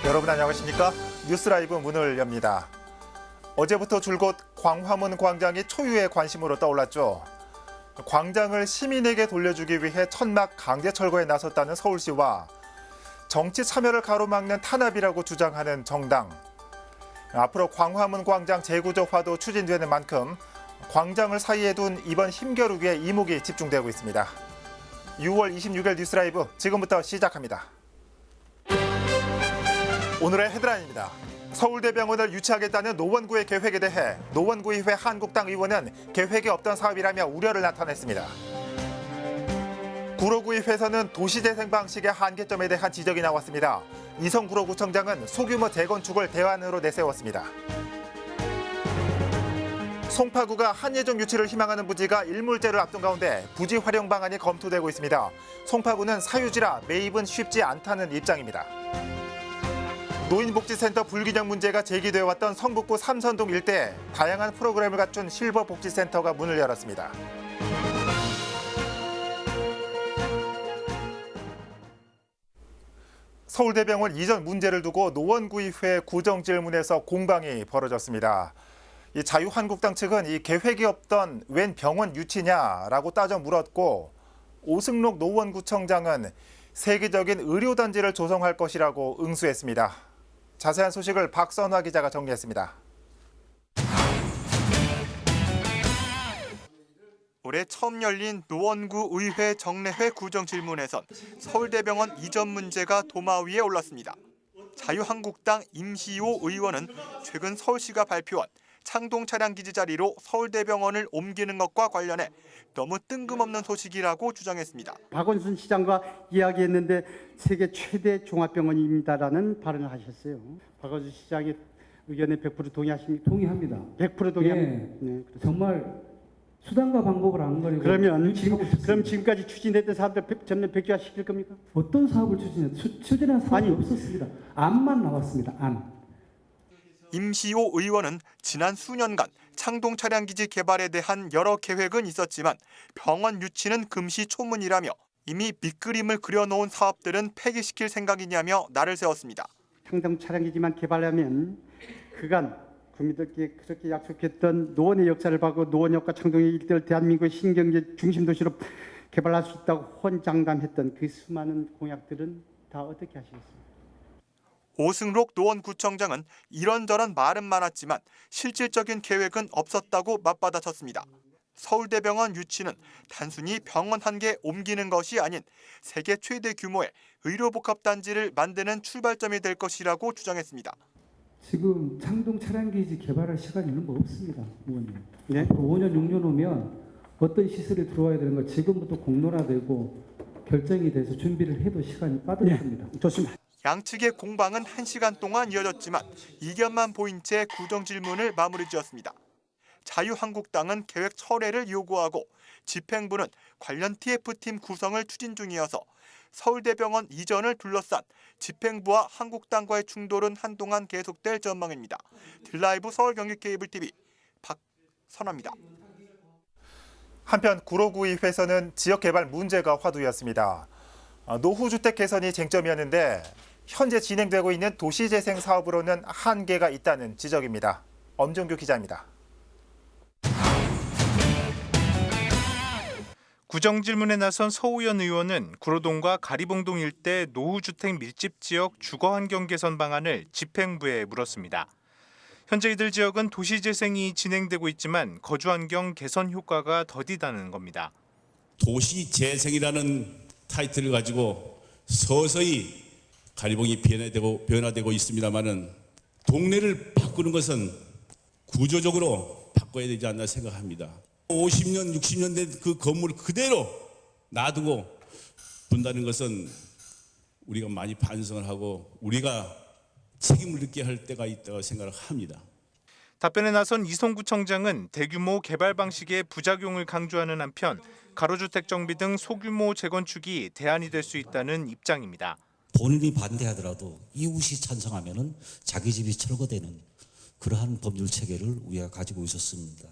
여러분 안녕하십니까? 뉴스라이브 문을 엽니다. 어제부터 줄곧 광화문 광장이 초유의 관심으로 떠올랐죠. 광장을 시민에게 돌려주기 위해 천막 강제 철거에 나섰다는 서울시와 정치 참여를 가로막는 탄압이라고 주장하는 정당. 앞으로 광화문 광장 재구조화도 추진되는 만큼 광장을 사이에 둔 이번 힘겨루기에 이목이 집중되고 있습니다. 6월 26일 뉴스라이브 지금부터 시작합니다. 오늘의 헤드라인입니다. 서울대병원을 유치하겠다는 노원구의 계획에 대해 노원구의회 한국당 의원은 계획이 없던 사업이라며 우려를 나타냈습니다. 구로구의회에서는 도시재생 방식의 한계점에 대한 지적이 나왔습니다. 이성 구로구청장은 소규모 재건축을 대안으로 내세웠습니다. 송파구가 한예종 유치를 희망하는 부지가 일몰제를 앞둔 가운데 부지 활용 방안이 검토되고 있습니다. 송파구는 사유지라 매입은 쉽지 않다는 입장입니다. 노인복지센터 불균형 문제가 제기되어 왔던 성북구 삼선동 일대에 다양한 프로그램을 갖춘 실버복지센터가 문을 열었습니다. 서울대병원 이전 문제를 두고 노원구의회 구정질문에서 공방이 벌어졌습니다. 이 자유한국당 측은 이 계획이 없던 웬 병원 유치냐라고 따져 물었고, 오승록 노원구청장은 세계적인 의료단지를 조성할 것이라고 응수했습니다. 자세한 소식을 박선화 기자가 정리했습니다. 올해 처음 열린 노원구 의회 정례회 구정질문에선 서울대병원 이전 문제가 도마 위에 올랐습니다. 자유한국당 임시호 의원은 최근 서울시가 발표한 창동 차량기지 자리로 서울대병원을 옮기는 것과 관련해 너무 뜬금없는 소식이라고 주장했습니다. 박원순 시장과 이야기했는데 세계 최대 종합병원입니다라는 발언을 하셨어요. 박원순 시장의 의견에 100% 동의하십니까? 동의합니다. 100% 동의합니다. 예, 네, 정말 수단과 방법을 안 가리고 그럼 유치하고 지금까지 추진했던 사업들 전면 백지화시킬 겁니까? 어떤 사업을 추진한 사업이 아니, 없었습니다. 안만 나왔습니다. 안. 임시호 의원은 지난 수년간 창동 차량기지 개발에 대한 여러 계획은 있었지만 병원 유치는 금시초문이라며 이미 밑그림을 그려놓은 사업들은 폐기시킬 생각이냐며 날을 세웠습니다. 창동 차량기지만 개발하면 그간 국민들께 그렇게 약속했던 노원의 역사를 바고 노원역과 창동의 일대를 대한민국의 신경제 중심 도시로 개발할 수 있다고 헌장담했던 그 수많은 공약들은 다 어떻게 하시겠습니까? 오승록 노원구청장은 이런저런 말은 많았지만 실질적인 계획은 없었다고 맞받아쳤습니다. 서울대병원 유치는 단순히 병원 한 개 옮기는 것이 아닌 세계 최대 규모의 의료복합단지를 만드는 출발점이 될 것이라고 주장했습니다. 지금 창동 차량기지 개발할 시간이 있는 거 없습니다. 의원님. 네? 앞으로 5년, 6년 오면 어떤 시설이 들어와야 되는 거 지금부터 공론화되고 결정이 돼서 준비를 해도 시간이 빠듯합니다. 네, 좋습니다. 양측의 공방은 1시간 동안 이어졌지만 이견만 보인 채 구정질문을 마무리 지었습니다. 자유한국당은 계획 철회를 요구하고 집행부는 관련 TF팀 구성을 추진 중이어서 서울대병원 이전을 둘러싼 집행부와 한국당과의 충돌은 한동안 계속될 전망입니다. 딜라이브 서울경기케이블TV 박선화입니다. 한편 구로구의회에서는 지역개발 문제가 화두였습니다. 노후주택 개선이 쟁점이었는데 현재 진행되고 있는 도시재생 사업으로는 한계가 있다는 지적입니다. 엄정규 기자입니다. 구정질문에 나선 서우연 의원은 구로동과 가리봉동 일대 노후주택 밀집 지역 주거환경 개선 방안을 집행부에 물었습니다. 현재 이들 지역은 도시재생이 진행되고 있지만 거주환경 개선 효과가 더디다는 겁니다. 도시재생이라는 타이틀을 가지고 서서히 가리봉이 변화되고 있습니다만은 동네를 바꾸는 것은 구조적으로 바꿔야 되지 않나 생각합니다. 50년, 60년 된 그 건물을 그대로 놔두고 본다는 것은 우리가 많이 반성을 하고 우리가 책임을 느껴야 할 때가 있다고 생각을 합니다. 답변에 나선 이송구청장은 대규모 개발 방식의 부작용을 강조하는 한편 가로주택 정비 등 소규모 재건축이 대안이 될 수 있다는 입장입니다. 본인이 반대하더라도 이웃이 찬성하면은 자기 집이 철거되는 그러한 법률 체계를 우리가 가지고 있었습니다.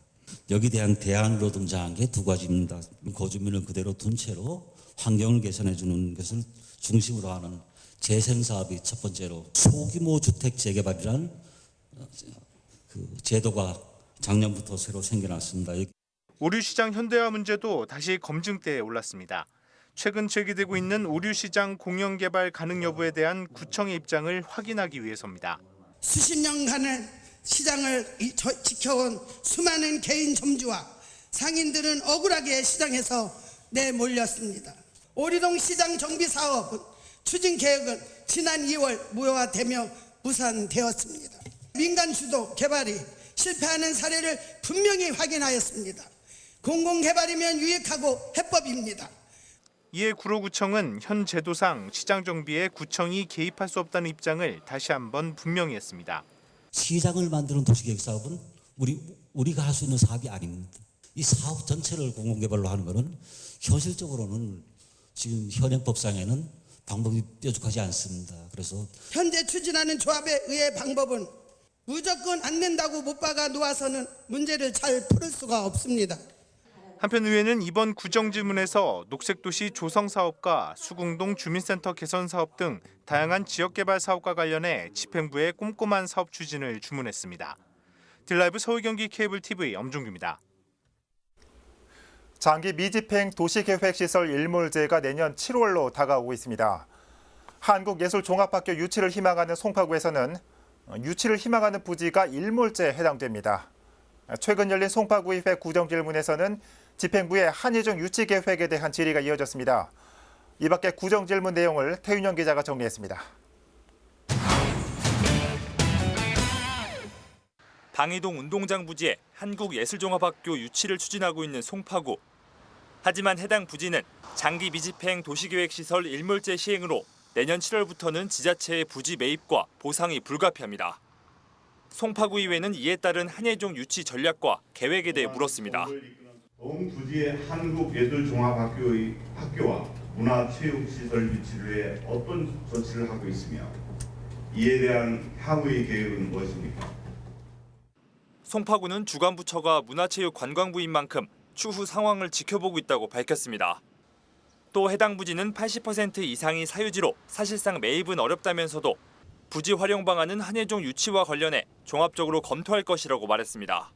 여기에 대한 대안으로 등장한 게 두 가지입니다. 거주민을 그대로 둔 채로 환경을 개선해 주는 것을 중심으로 하는 재생 사업이 첫 번째로 소규모 주택 재개발이라는 그 제도가 작년부터 새로 생겨났습니다. 오류시장 현대화 문제도 다시 검증대에 올랐습니다. 최근 제기되고 있는 오류시장 공영개발 가능 여부에 대한 구청의 입장을 확인하기 위해서입니다. 수십 년간의 시장을 지켜온 수많은 개인 점주와 상인들은 억울하게 시장에서 내몰렸습니다. 오리동 시장 정비 사업은 추진 계획은 지난 2월 무효화되며 무산되었습니다. 민간 주도 개발이 실패하는 사례를 분명히 확인하였습니다. 공공개발이면 유익하고 해법입니다. 이에 구로구청은 현 제도상 시장 정비에 구청이 개입할 수 없다는 입장을 다시 한번 분명히 했습니다. 시장을 만드는 도시계획 사업은 우리가 할 수 있는 사업이 아닙니다. 이 사업 전체를 공공개발로 하는 것은 현실적으로는 지금 현행법상에는 방법이 뾰족하지 않습니다. 그래서 현재 추진하는 조합에 의해 방법은 무조건 안 낸다고 못 박아 놓아서는 문제를 잘 풀을 수가 없습니다. 한편 의회는 이번 구정질문에서 녹색도시 조성 사업과 수궁동 주민센터 개선 사업 등 다양한 지역개발 사업과 관련해 집행부에 꼼꼼한 사업 추진을 주문했습니다. 딜라이브 서울 경기 케이블 TV 엄종규입니다. 장기 미집행 도시계획시설 일몰제가 내년 7월로 다가오고 있습니다. 한국예술종합학교 유치를 희망하는 송파구에서는 유치를 희망하는 부지가 일몰제에 해당됩니다. 최근 열린 송파구의회 구정질문에서는 집행부의 한예종 유치 계획에 대한 질의가 이어졌습니다. 이 밖에 구정질문 내용을 태윤영 기자가 정리했습니다. 방이동 운동장 부지에 한국예술종합학교 유치를 추진하고 있는 송파구. 하지만 해당 부지는 장기 미집행 도시계획시설 일몰제 시행으로 내년 7월부터는 지자체의 부지 매입과 보상이 불가피합니다. 송파구의회는 이에 따른 한예종 유치 전략과 계획에 대해 물었습니다. 동 부지의 한국예술종합학교의 학교와 문화체육시설 유치를 위해 어떤 조치를 하고 있으며 이에 대한 향후의 계획은 무엇입니까? 송파구는 주관부처가 문화체육관광부인 만큼 추후 상황을 지켜보고 있다고 밝혔습니다. 또 해당 부지는 80% 이상이 사유지로 사실상 매입은 어렵다면서도 부지 활용 방안은 한예종 유치와 관련해 종합적으로 검토할 것이라고 말했습니다.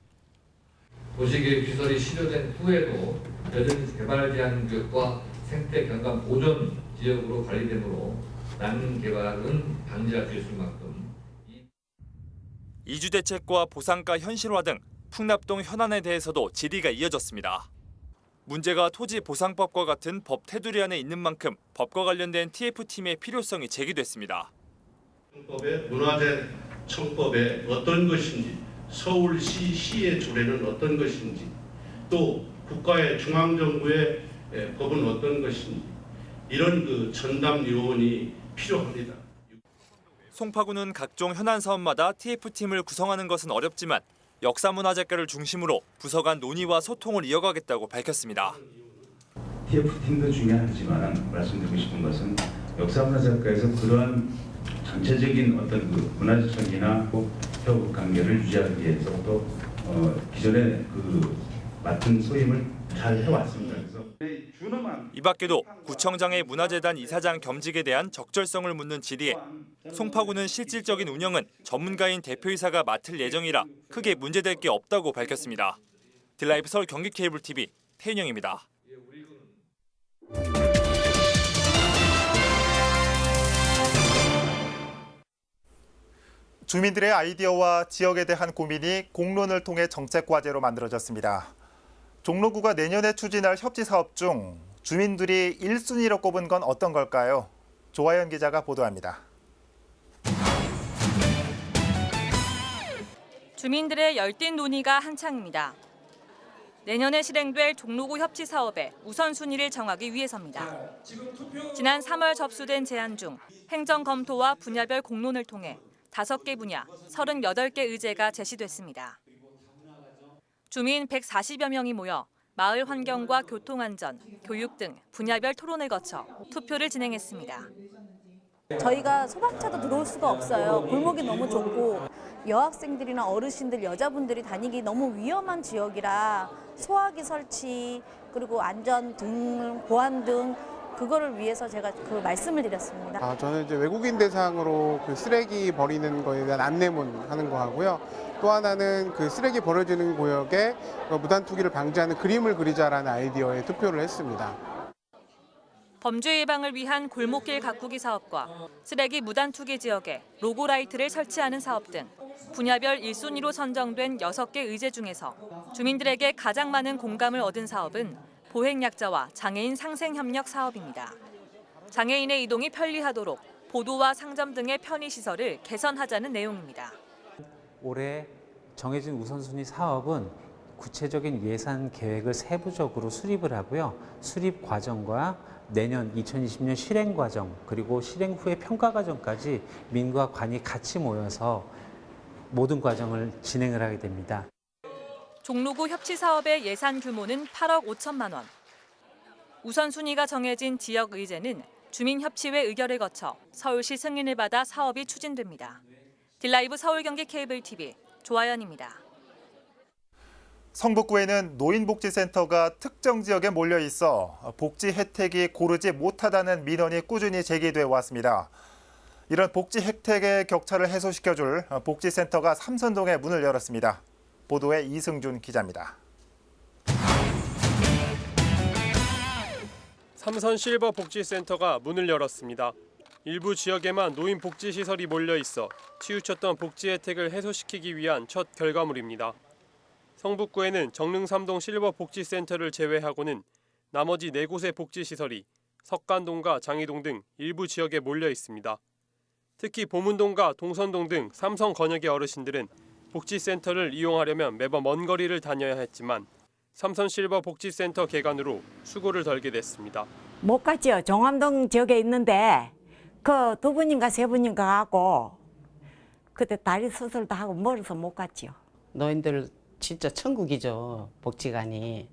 도시계획 시설이 실효된 후에도 여전히 개발 제한 구역과 생태 경관 보존 지역으로 관리되므로 난임 개발은 방지할 수 있을 만큼 이주 대책과 보상가 현실화 등 풍납동 현안에 대해서도 질의가 이어졌습니다. 문제가 토지보상법과 같은 법 테두리 안에 있는 만큼 법과 관련된 TF팀의 필요성이 제기됐습니다. 청법의 문화재 청법에 어떤 것인지, 서울시 시의 조례는 어떤 것인지, 또 국가의 중앙정부의 법은 어떤 것인지 이런 전담 요원이 필요합니다. 송파구는 각종 현안 사업마다 TF팀을 구성하는 것은 어렵지만 역사문화재과를 중심으로 부서 간 논의와 소통을 이어가겠다고 밝혔습니다. TF팀도 중요하지만 말씀드리고 싶은 것은 역사문화재과에서 그러한 전체적인 어떤 그 문화재청이나 협업 관계를 유지하기 위해서 또 기존에 그 맡은 소임을 잘 해왔습니다. 그래서 이 밖에도 구청장의 문화재단 이사장 겸직에 대한 적절성을 묻는 질의에 송파구는 실질적인 운영은 전문가인 대표이사가 맡을 예정이라 크게 문제될 게 없다고 밝혔습니다. 딜라이브 서울 경기 케이블 TV 태윤영입니다. 주민들의 아이디어와 지역에 대한 고민이 공론을 통해 정책 과제로 만들어졌습니다. 종로구가 내년에 추진할 협지 사업 중 주민들이 1순위로 꼽은 건 어떤 걸까요? 조아연 기자가 보도합니다. 주민들의 열띤 논의가 한창입니다. 내년에 실행될 종로구 협치 사업의 우선순위를 정하기 위해서입니다. 지난 3월 접수된 제안 중 행정 검토와 분야별 공론을 통해 5개 분야, 38개 의제가 제시됐습니다. 주민 140여 명이 모여 마을 환경과 교통안전, 교육 등 분야별 토론을 거쳐 투표를 진행했습니다. 저희가 소방차도 들어올 수가 없어요. 골목이 너무 좁고 여학생들이나 어르신들, 여자분들이 다니기 너무 위험한 지역이라 소화기 설치, 그리고 안전 등, 보안 등 그거를 위해서 제가 그 말씀을 드렸습니다. 저는 이제 외국인 대상으로 그 쓰레기 버리는 거에 대한 안내문 하는 거 하고요. 또 하나는 그 쓰레기 버려지는 구역에 무단 투기를 방지하는 그림을 그리자라는 아이디어에 투표를 했습니다. 범죄 예방을 위한 골목길 가꾸기 사업과 쓰레기 무단 투기 지역에 로고 라이트를 설치하는 사업 등 분야별 1순위로 선정된 6개 의제 중에서 주민들에게 가장 많은 공감을 얻은 사업은 보행약자와 장애인 상생협력 사업입니다. 장애인의 이동이 편리하도록 보도와 상점 등의 편의시설을 개선하자는 내용입니다. 올해 정해진 우선순위 사업은 구체적인 예산 계획을 세부적으로 수립을 하고요. 수립 과정과 내년 2020년 실행 과정 그리고 실행 후의 평가 과정까지 민과 관이 같이 모여서 모든 과정을 진행을 하게 됩니다. 종로구 협치 사업의 예산 규모는 8억 5천만 원. 우선순위가 정해진 지역 의제는 주민협치회 의결을 거쳐 서울시 승인을 받아 사업이 추진됩니다. 딜라이브 서울 경기 케이블 TV 조아연입니다. 성북구에는 노인복지센터가 특정 지역에 몰려 있어 복지 혜택이 고르지 못하다는 민원이 꾸준히 제기돼 왔습니다. 이런 복지 혜택의 격차를 해소시켜줄 복지센터가 삼선동에 문을 열었습니다. 보도에 이승준 기자입니다. 삼선 실버 복지센터가 문을 열었습니다. 일부 지역에만 노인 복지시설이 몰려 있어 치우쳤던 복지 혜택을 해소시키기 위한 첫 결과물입니다. 성북구에는 정릉 3동 실버 복지센터를 제외하고는 나머지 4곳의 복지시설이 석간동과 장이동 등 일부 지역에 몰려 있습니다. 특히 보문동과 동선동 등 삼성 권역의 어르신들은 복지센터를 이용하려면 매번 먼 거리를 다녀야 했지만 삼선 실버 복지센터 개관으로 수고를 덜게 됐습니다. 못 갔죠. 종암동 지역에 있는데 그 2분인가 3분인가 가고 그때 다리 수술도 하고 멀어서 못 갔죠. 노인들 진짜 천국이죠. 복지관이.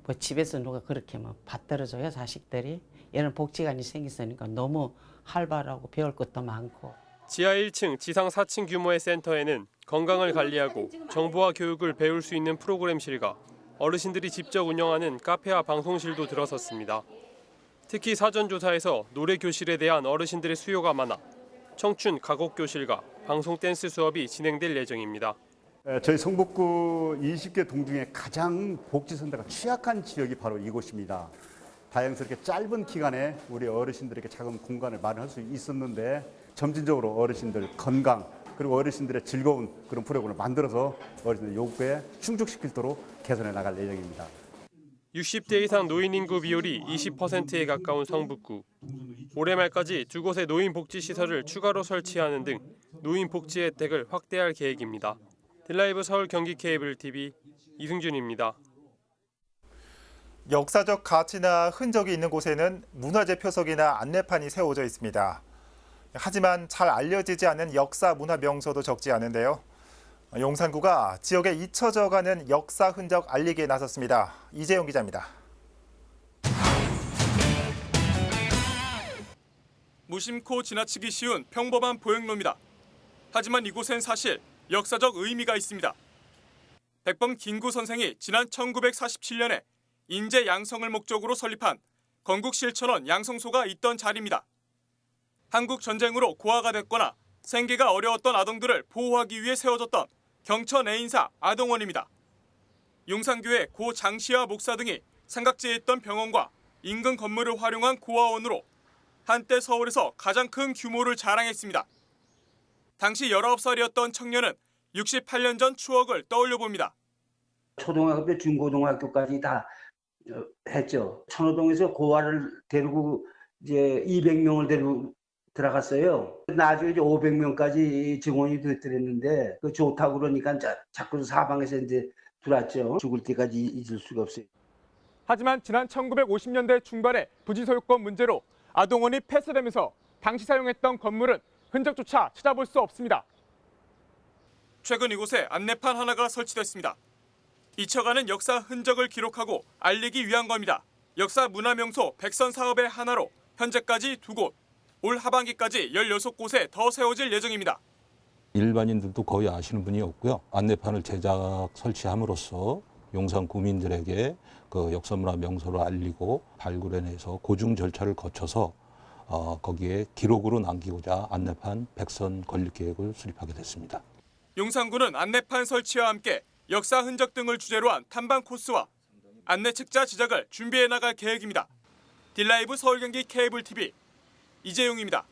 뭐 집에서 누가 그렇게 뭐 받들어줘요 자식들이. 얘는 복지관이 생겼으니까 너무 활발하고 배울 것도 많고. 지하 1층, 지상 4층 규모의 센터에는 건강을 관리하고 정보와 교육을 배울 수 있는 프로그램실과 어르신들이 직접 운영하는 카페와 방송실도 들어섰습니다. 특히 사전조사에서 노래교실에 대한 어르신들의 수요가 많아 청춘 가곡교실과 방송 댄스 수업이 진행될 예정입니다. 저희 성북구 20개 동 중에 가장 복지센터가 취약한 지역이 바로 이곳입니다. 다행스럽게 짧은 기간에 우리 어르신들에게 작은 공간을 마련할 수 있었는데 점진적으로 어르신들 건강 그리고 어르신들의 즐거운 그런 프로그램을 만들어서 어르신들 요구에 충족시키도록 개선해 나갈 예정입니다. 60대 이상 노인 인구 비율이 20%에 가까운 성북구. 올해 말까지 2곳의 노인 복지 시설을 추가로 설치하는 등 노인 복지 혜택을 확대할 계획입니다. 딜라이브 서울 경기 케이블 TV 이승준입니다. 역사적 가치나 흔적이 있는 곳에는 문화재 표석이나 안내판이 세워져 있습니다. 하지만 잘 알려지지 않은 역사 문화 명소도 적지 않은데요. 용산구가 지역에 잊혀져가는 역사 흔적 알리기에 나섰습니다. 이재용 기자입니다. 무심코 지나치기 쉬운 평범한 보행로입니다. 하지만 이곳엔 사실 역사적 의미가 있습니다. 백범 김구 선생이 지난 1947년에 인제 양성을 목적으로 설립한 건국 실천원 양성소가 있던 자리입니다. 한국 전쟁으로 고아가 됐거나 생계가 어려웠던 아동들을 보호하기 위해 세워졌던 경천 애인사 아동원입니다. 용산교회 고 장시아 목사 등이 삼각지에 있던 병원과 인근 건물을 활용한 고아원으로 한때 서울에서 가장 큰 규모를 자랑했습니다. 당시 19살이었던 청년은 68년 전 추억을 떠올려 봅니다. 초등학교, 중고등학교까지 다 했죠. 천호동에서 고아를 데리고 이제 200명을 데리고 들어갔어요. 나중에 이제 500명까지 증원이 됐더랬는데 그 좋다고 그러니까 자꾸 사방에서 이제 들어왔죠. 죽을 때까지 잊을 수가 없어요. 하지만 지난 1950년대 중반에 부지 소유권 문제로 아동원이 폐쇄되면서 당시 사용했던 건물은 흔적조차 찾아볼 수 없습니다. 최근 이곳에 안내판 하나가 설치됐습니다. 잊혀가는 역사 흔적을 기록하고 알리기 위한 겁니다. 역사 문화명소 백선 사업의 하나로 현재까지 2곳, 올 하반기까지 16곳에 더 세워질 예정입니다. 일반인들도 거의 아시는 분이 없고요. 안내판을 제작 설치함으로써 용산 구민들에게 그 역사문화 명소를 알리고 발굴해내서 고증 절차를 거쳐서 거기에 기록으로 남기고자 안내판 백선 건립 계획을 수립하게 됐습니다. 용산구는 안내판 설치와 함께 역사 흔적 등을 주제로 한 탐방 코스와 안내 책자 제작을 준비해 나갈 계획입니다. 딜라이브 서울 경기 케이블 TV 이재용입니다.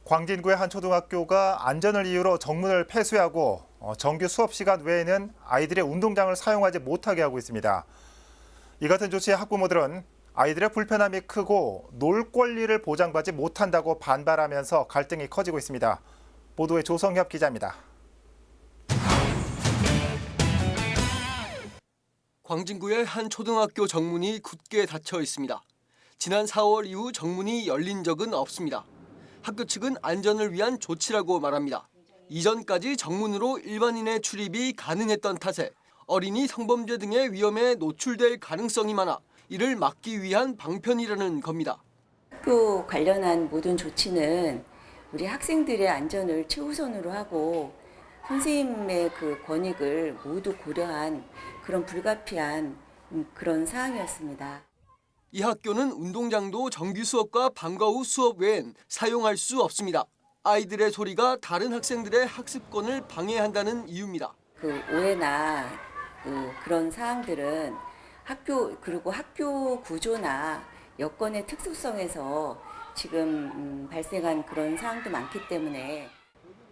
광진구의 한 초등학교가 안전을 이유로 정문을 폐쇄하고 정규 수업 시간 외에는 아이들의 운동장을 사용하지 못하게 하고 있습니다. 이 같은 조치에 학부모들은 아이들의 불편함이 크고 놀 권리를 보장받지 못한다고 반발하면서 갈등이 커지고 있습니다. 보도에 조성협 기자입니다. 광진구의 한 초등학교 정문이 굳게 닫혀 있습니다. 지난 4월 이후 정문이 열린 적은 없습니다. 학교 측은 안전을 위한 조치라고 말합니다. 이전까지 정문으로 일반인의 출입이 가능했던 탓에 어린이 성범죄 등의 위험에 노출될 가능성이 많아 이를 막기 위한 방편이라는 겁니다. 학교 관련한 모든 조치는 우리 학생들의 안전을 최우선으로 하고 선생님의 그 권익을 모두 고려한 그런 불가피한 그런 사항이었습니다. 이 학교는 운동장도 정규 수업과 방과 후 수업 외엔 사용할 수 없습니다. 아이들의 소리가 다른 학생들의 학습권을 방해한다는 이유입니다. 그 오해나 그런 사항들은 그리고 학교 구조나 여건의 특수성에서 지금 발생한 그런 사항도 많기 때문에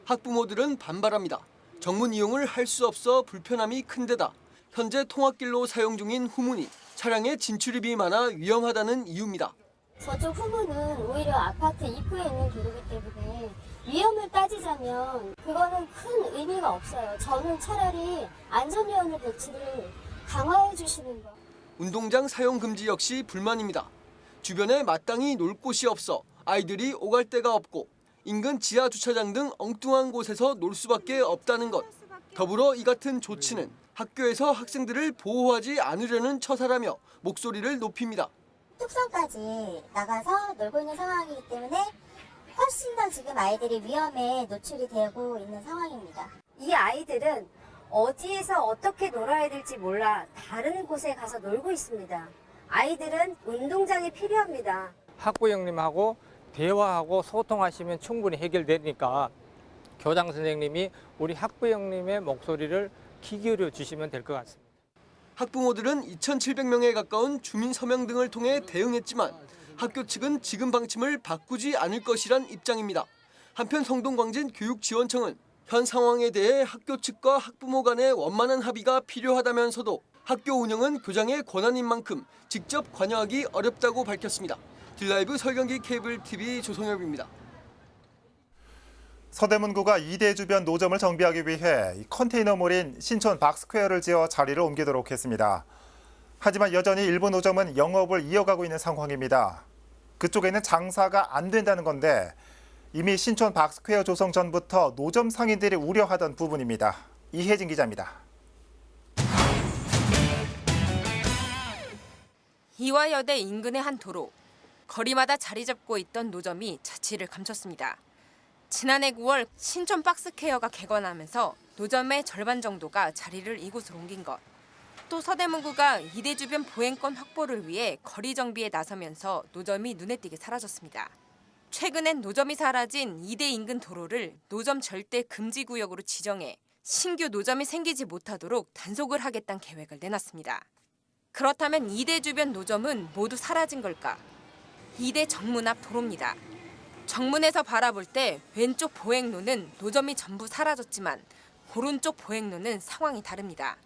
학부모들은 반발합니다. 정문 이용을 할 수 없어 불편함이 큰 데다 현재 통학길로 사용 중인 후문이 차량의 진출입이 많아 위험하다는 이유입니다. 저쪽 후문은 오히려 아파트 입구에 있는 도로이기 때문에 위험을 따지자면 그거는 큰 의미가 없어요. 저는 차라리 안전요원의 배치를 강화해 주시는 거. 운동장 사용 금지 역시 불만입니다. 주변에 마땅히 놀 곳이 없어 아이들이 오갈 데가 없고 인근 지하 주차장 등 엉뚱한 곳에서 놀 수밖에 없다는 것. 더불어 이 같은 조치는 학교에서 학생들을 보호하지 않으려는 처사라며 목소리를 높입니다. 뚝섬까지 나가서 놀고 있는 상황이기 때문에 훨씬 더 지금 아이들이 위험에 노출이 되고 있는 상황입니다. 이 아이들은 어디에서 어떻게 놀아야 될지 몰라 다른 곳에 가서 놀고 있습니다. 아이들은 운동장이 필요합니다. 학부 형님하고 대화하고 소통하시면 충분히 해결되니까 교장 선생님이 우리 학부 형님의 목소리를 귀 기울여 주시면 될 것 같습니다. 학부모들은 2,700명에 가까운 주민 서명 등을 통해 대응했지만 학교 측은 지금 방침을 바꾸지 않을 것이란 입장입니다. 한편 성동광진 교육지원청은 현 상황에 대해 학교 측과 학부모 간의 원만한 합의가 필요하다면서도 학교 운영은 교장의 권한인 만큼 직접 관여하기 어렵다고 밝혔습니다. 딜라이브 서울경기 케이블 TV 조성엽입니다. 서대문구가 이대 주변 노점을 정비하기 위해 컨테이너몰인 신촌 박스퀘어를 지어 자리를 옮기도록 했습니다. 하지만 여전히 일부 노점은 영업을 이어가고 있는 상황입니다. 그쪽에는 장사가 안 된다는 건데 이미 신촌 박스퀘어 조성 전부터 노점 상인들이 우려하던 부분입니다. 이혜진 기자입니다. 이화여대 인근의 한 도로. 거리마다 자리 잡고 있던 노점이 자취를 감췄습니다. 지난해 9월 신촌 박스퀘어가 개관하면서 노점의 절반 정도가 자리를 이곳으로 옮긴 것. 또 서대문구가 이대 주변 보행권 확보를 위해 거리 정비에 나서면서 노점이 눈에 띄게 사라졌습니다. 최근엔 노점이 사라진 이대 인근 도로를 노점 절대 금지 구역으로 지정해 신규 노점이 생기지 못하도록 단속을 하겠다는 계획을 내놨습니다. 그렇다면 이대 주변 노점은 모두 사라진 걸까? 이대 정문 앞 도로입니다. 정문에서 바라볼 때 왼쪽 보행로는 노점이 전부 사라졌지만 오른쪽 보행로는 상황이 다릅니다.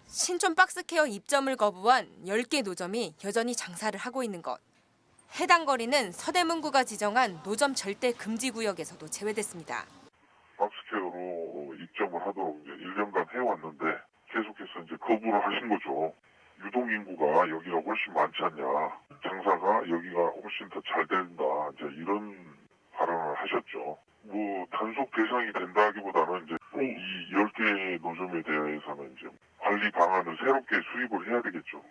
신촌 박스퀘어 입점을 거부한 10개 노점이 여전히 장사를 하고 있는 것. 해당 거리는 서대문구가 지정한 노점 절대 금지 구역에서도 제외됐습니다. 박스퀘어로 입점을 하도록 이제 1년간 해왔는데 계속해서 이제 거부를 하신 거죠. 유동 인구가 여기가 훨씬 많지 않냐. 장사가 여기가 훨씬 더 잘 된다. 이제 이런 발언을 하셨죠. 단속 대상이 된다기보다는 이제 이 10개 노점에 대해서는 이제 관리 방안을 새롭게 수립을 해야 되겠죠.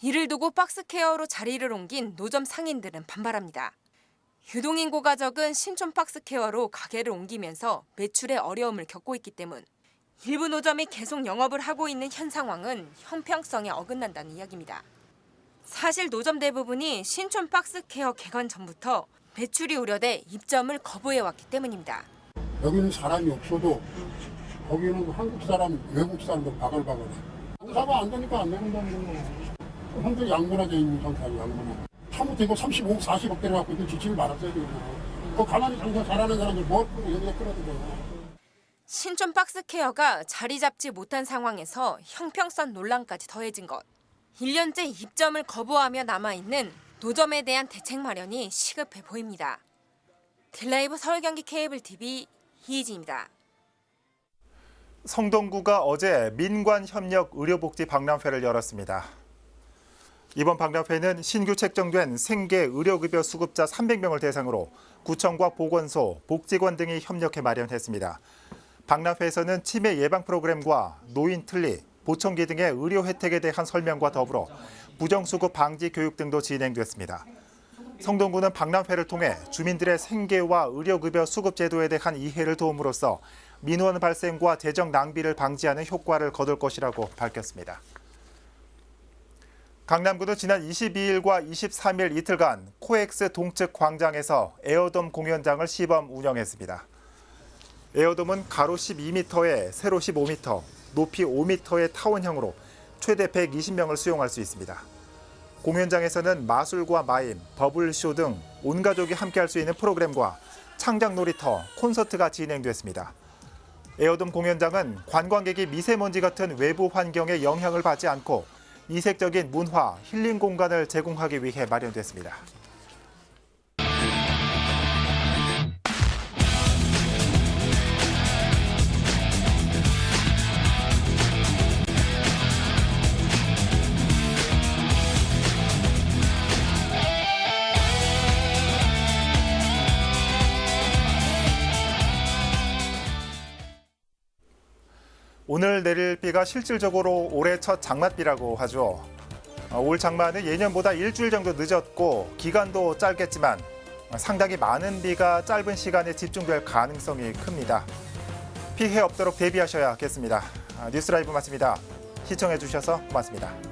이를 두고 박스퀘어로 자리를 옮긴 노점 상인들은 반발합니다. 유동인구가 적은 신촌 박스퀘어로 가게를 옮기면서 매출에 어려움을 겪고 있기 때문 일부 노점이 계속 영업을 하고 있는 현 상황은 형평성에 어긋난다는 이야기입니다. 사실 노점 대부분이 신촌 박스케어 개관 전부터 매출이 우려돼 입점을 거부해왔기 때문입니다. 여기는 사람이 없어도 거기는 한국 사람, 외국 사람도 바글바글해. 장사가 안 되니까 안 되는다는 거예요. 현재 양분화돼 있는 상태예요, 양분화. 처음부터 이거 35억, 40억 때려갖고 이거 지치를 말았어야 돼요. 그 가만히 장사 잘하는 사람들 뭘 여기다 끌어들여요. 신촌 박스케어가 자리 잡지 못한 상황에서 형평성 논란까지 더해진 것. 1년째 입점을 거부하며 남아있는 노점에 대한 대책 마련이 시급해 보입니다. 딜라이브 서울경기 케이블 TV 이희지입니다. 성동구가 어제 민관협력 의료복지 박람회를 열었습니다. 이번 박람회는 신규 책정된 생계 의료급여 수급자 300명을 대상으로 구청과 보건소, 복지관 등이 협력해 마련했습니다. 박람회에서는 치매 예방 프로그램과 노인 틀니, 보청기 등의 의료 혜택에 대한 설명과 더불어 부정수급 방지 교육 등도 진행됐습니다. 성동구는 박람회를 통해 주민들의 생계와 의료급여 수급 제도에 대한 이해를 도움으로써 민원 발생과 재정 낭비를 방지하는 효과를 거둘 것이라고 밝혔습니다. 강남구도 지난 22일과 23일 이틀간 코엑스 동측 광장에서 에어돔 공연장을 시범 운영했습니다. 에어돔은 가로 12m에 세로 15m, 높이 5m의 타원형으로 최대 120명을 수용할 수 있습니다. 공연장에서는 마술과 마임, 버블쇼 등 온 가족이 함께할 수 있는 프로그램과 창작 놀이터, 콘서트가 진행됐습니다. 에어돔 공연장은 관광객이 미세먼지 같은 외부 환경에 영향을 받지 않고 이색적인 문화, 힐링 공간을 제공하기 위해 마련됐습니다. 오늘 내릴 비가 실질적으로 올해 첫 장맛비라고 하죠. 올 장마는 예년보다 일주일 정도 늦었고 기간도 짧겠지만 상당히 많은 비가 짧은 시간에 집중될 가능성이 큽니다. 피해 없도록 대비하셔야겠습니다. 뉴스라이브 마칩니다. 시청해 주셔서 고맙습니다.